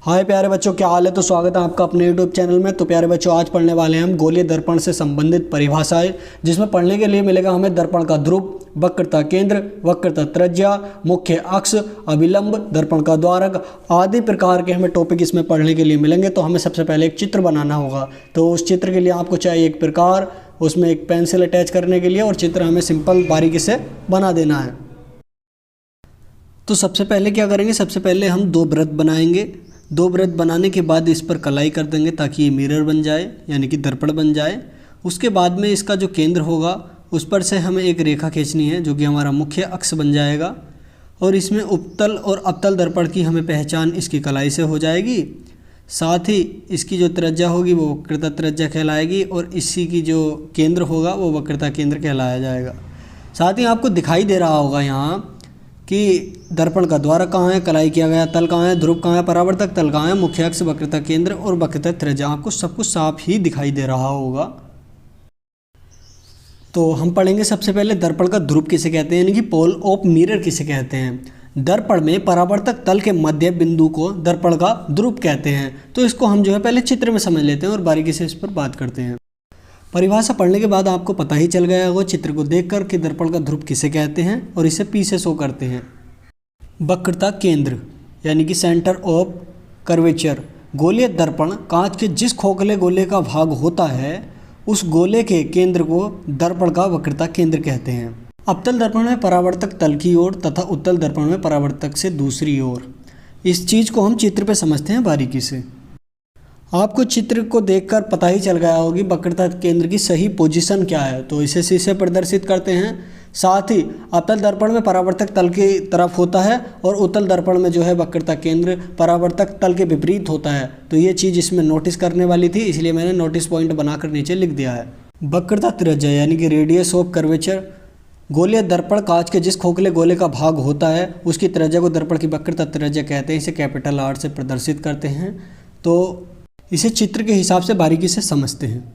हाय प्यारे बच्चों, क्या हाल है। तो स्वागत है आपका अपने यूट्यूब चैनल में। तो प्यारे बच्चों, आज पढ़ने वाले हैं हम गोलीय दर्पण से संबंधित परिभाषाएं, जिसमें पढ़ने के लिए मिलेगा हमें दर्पण का ध्रुव, वक्रता केंद्र, वक्रता त्रिज्या, मुख्य अक्ष, अभिलंब, दर्पण का द्वारक आदि प्रकार के हमें टॉपिक इसमें पढ़ने के लिए मिलेंगे। तो हमें सबसे पहले एक चित्र बनाना होगा। तो उस चित्र के लिए आपको चाहिए एक प्रकार, उसमें एक पेंसिल अटैच करने के लिए, और चित्र हमें सिंपल बारीकी से बना देना है। तो सबसे पहले क्या करेंगे, सबसे पहले हम दो वृत्त बनाएंगे। दो वृत्त बनाने के बाद इस पर कलाई कर देंगे ताकि ये मिरर बन जाए, यानी कि दर्पण बन जाए। उसके बाद में इसका जो केंद्र होगा उस पर से हमें एक रेखा खींचनी है जो कि हमारा मुख्य अक्ष बन जाएगा। और इसमें उपतल और अवतल दर्पण की हमें पहचान इसकी कलाई से हो जाएगी। साथ ही इसकी जो त्रिज्या होगी वो वक्रता त्रिज्या कहलाएगी, और इसी की जो केंद्र होगा वो वक्रता केंद्र कहलाया जाएगा। साथ ही आपको दिखाई दे रहा होगा यहाँ कि दर्पण का द्वारक कहाँ है, कलाई किया गया तल कहाँ है, ध्रुव कहाँ है, परावर्तक तल कहाँ है, मुख्य अक्ष, वक्रता केंद्र और वक्रता त्रिज्या। आपको सब कुछ साफ ही दिखाई दे रहा होगा। तो हम पढ़ेंगे सबसे पहले दर्पण का ध्रुव किसे कहते हैं, यानी कि पोल ऑफ मिरर किसे कहते हैं। दर्पण में परावर्तक तल के मध्य बिंदु को दर्पण का ध्रुव कहते हैं। तो इसको हम जो है पहले चित्र में समझ लेते हैं और बारीकी से इस पर बात करते हैं। परिभाषा पढ़ने के बाद आपको पता ही चल गया होगा चित्र को देखकर कि दर्पण का ध्रुव किसे कहते हैं, और इसे पी से शो करते हैं। वक्रता केंद्र यानी कि सेंटर ऑफ कर्वेचर। गोलीय दर्पण कांच के जिस खोखले गोले का भाग होता है उस गोले के केंद्र को दर्पण का वक्रता केंद्र कहते हैं। अवतल दर्पण में परावर्तक तल की ओर तथा उत्तल दर्पण में परावर्तक से दूसरी ओर। इस चीज़ को हम चित्र पे समझते हैं बारीकी से। आपको चित्र को देखकर पता ही चल गया होगी वक्रता केंद्र की सही पोजीशन क्या है। तो इसे शीशे प्रदर्शित करते हैं। साथ ही अवतल दर्पण में परावर्तक तल की तरफ होता है और उत्तल दर्पण में जो है वक्रता केंद्र परावर्तक तल के विपरीत होता है। तो ये चीज़ इसमें नोटिस करने वाली थी, इसलिए मैंने नोटिस पॉइंट बनाकर नीचे लिख दिया है। वक्रता त्रिज्या यानी कि रेडियस ऑफ कर्वेचर। गोलीय दर्पण कांच के जिस खोखले गोले का भाग होता है उसकी त्रिज्या को दर्पण की वक्रता त्रिज्या कहते हैं। इसे कैपिटल आर से प्रदर्शित करते हैं। तो इसे चित्र के हिसाब से बारीकी से समझते हैं।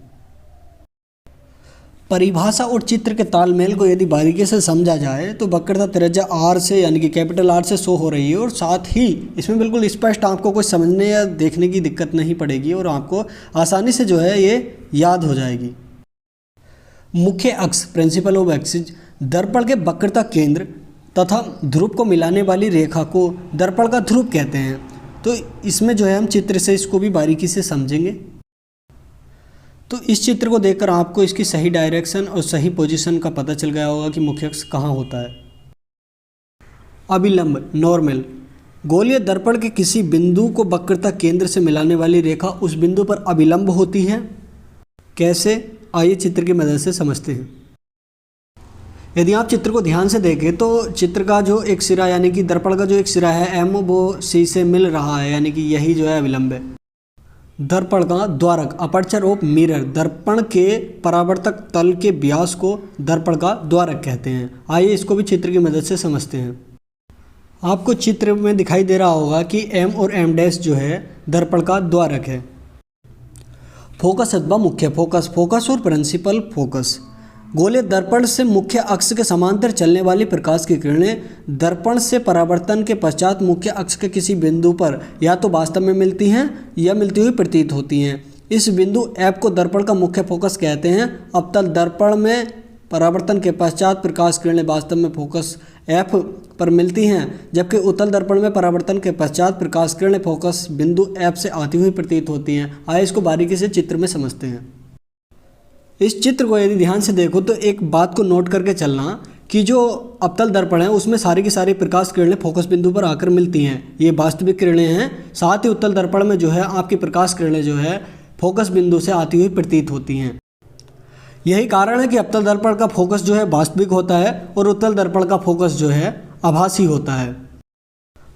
परिभाषा और चित्र के तालमेल को यदि बारीकी से समझा जाए तो वक्रता त्रिज्या आर से यानी कि कैपिटल आर से शो हो रही है, और साथ ही इसमें बिल्कुल स्पष्ट आपको कुछ समझने या देखने की दिक्कत नहीं पड़ेगी और आपको आसानी से जो है ये याद हो जाएगी। मुख्य अक्ष प्रिंसिपल ऑफ एक्सिस। दर्पण के वक्रता केंद्र तथा ध्रुव को मिलाने वाली रेखा को दर्पण का ध्रुव कहते हैं। तो इसमें जो है हम चित्र से इसको भी बारीकी से समझेंगे। तो इस चित्र को देखकर आपको इसकी सही डायरेक्शन और सही पोजीशन का पता चल गया होगा कि मुख्य अक्ष कहाँ होता है। अभिलंब नॉर्मल। गोलीय दर्पण के किसी बिंदु को वक्रता केंद्र से मिलाने वाली रेखा उस बिंदु पर अभिलंब होती है। कैसे, आइए चित्र की मदद से समझते हैं। यदि आप चित्र को ध्यान से देखें तो चित्र का जो एक सिरा यानी कि दर्पण का जो एक सिरा है एम, वो सी से मिल रहा है, यानी कि यही जो है अभिलंब है। दर्पण का द्वारक अपर्चर ऑफ मिरर। दर्पण के परावर्तक तल के व्यास को दर्पण का द्वारक कहते हैं। आइए इसको भी चित्र की मदद से समझते हैं। आपको चित्र में दिखाई दे रहा होगा कि एम और एम डैश जो है दर्पण का द्वारक है। फोकस अथवा मुख्य फोकस। फोकस और प्रिंसिपल फोकस। गोलीय दर्पण से मुख्य अक्ष के समांतर चलने वाली प्रकाश की किरणें दर्पण से परावर्तन के पश्चात मुख्य अक्ष के किसी बिंदु पर या तो वास्तव में मिलती हैं या मिलती हुई प्रतीत होती हैं। इस बिंदु F को दर्पण का मुख्य फोकस कहते हैं। अवतल दर्पण में परावर्तन के पश्चात प्रकाश किरणें वास्तव में फोकस F पर मिलती हैं, जबकि उत्तल दर्पण में परावर्तन के पश्चात प्रकाश किरणें फोकस बिंदु F से आती हुई प्रतीत होती हैं। आइए इसको बारीकी से चित्र में समझते हैं। इस चित्र को यदि ध्यान से देखो तो एक बात को नोट करके चलना कि जो अवतल दर्पण है उसमें सारी की सारी प्रकाश किरणें फोकस बिंदु पर आकर मिलती हैं, ये वास्तविक किरणें हैं। साथ ही उत्तल दर्पण में जो है आपकी प्रकाश किरणें जो है फोकस बिंदु से आती हुई प्रतीत होती हैं। यही कारण है कि अवतल दर्पण का फोकस जो है वास्तविक होता है और उत्तल दर्पण का फोकस जो है आभासी होता है।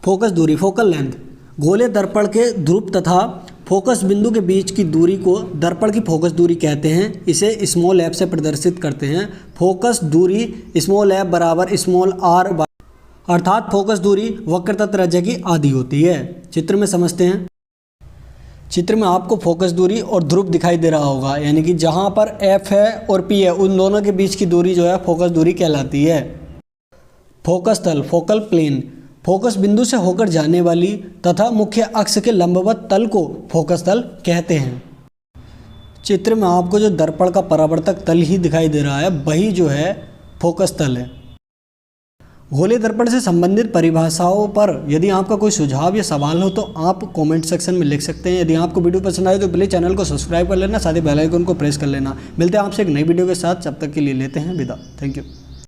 फोकस दूरी फोकल लेंथ। गोलीय दर्पण के ध्रुव तथा फोकस बिंदु के बीच की दूरी को दर्पण की फोकस दूरी कहते हैं। इसे स्मॉल एफ से प्रदर्शित करते हैं। फोकस दूरी स्मॉल एफ बराबर स्मॉल आर, अर्थात फोकस दूरी वक्रता त्रिज्या की आधी होती है। चित्र में समझते हैं। चित्र में आपको फोकस दूरी और ध्रुव दिखाई दे रहा होगा, यानी कि जहां पर एफ है और पी है उन दोनों के बीच की दूरी जो है फोकस दूरी कहलाती है। फोकस तल फोकल प्लेन। फोकस बिंदु से होकर जाने वाली तथा मुख्य अक्ष के लंबवत तल को फोकस तल कहते हैं। चित्र में आपको जो दर्पण का परावर्तक तल ही दिखाई दे रहा है वही जो है फोकस तल है। गोलीय दर्पण से संबंधित परिभाषाओं पर यदि आपका कोई सुझाव या सवाल हो तो आप कमेंट सेक्शन में लिख सकते हैं। यदि आपको वीडियो पसंद आए तो प्लीज़ चैनल को सब्सक्राइब कर लेना, साथ ही बेल आइकन को प्रेस कर लेना। मिलते हैं आपसे एक नई वीडियो के साथ, तब तक के लिए लेते हैं विदा। Thank you.